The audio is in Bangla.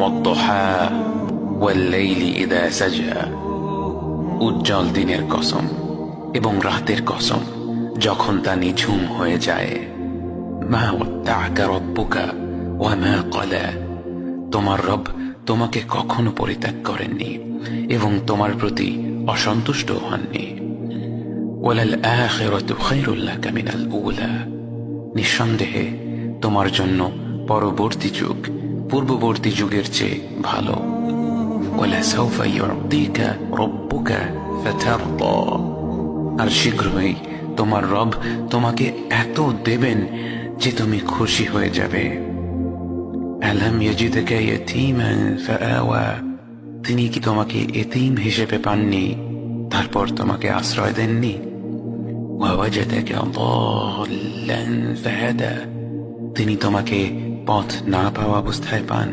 ওয়াদ-দুহা ওয়াল-লাইলি ইযা সাজা, উজ্জ্বল দিনের কসম এবং রাতের কসম যখন তা নিঝুম হয়ে যায়। মা ওয়াদ্দা'আকা রাব্বুকা ওয়া মা ক্বালা, তোমার রব তোমাকে কখনো পরিত্যাগ করেননি এবং তোমার প্রতি অসন্তুষ্ট হননি। ওয়ালাল আখিরাতু খায়রুল লাকা মিনাল উলা, নিঃসন্দেহে তোমার জন্য পরবর্তী যুগ পূর্ববর্তী যুগের চেয়ে ভালো। ওয়ালাসাউফা ইউ'তিকা রাব্বুকা ফাতারদা, আর শীঘ্রই তোমার রব তোমাকে এত দেবেন যে তুমি খুশি হয়ে যাবে। আলাম ইয়াজিদকা ইয়াতীমান ফাআওয়া, তিনি কি তোমাকে এতিম হিসেবে পাননি তারপর তোমাকে আশ্রয় দেননি? ওয়াওয়াজাদাকা দাল্লান ফাহাদা, তিনি তোমাকে পথ না পাওয়া অবস্থায় পান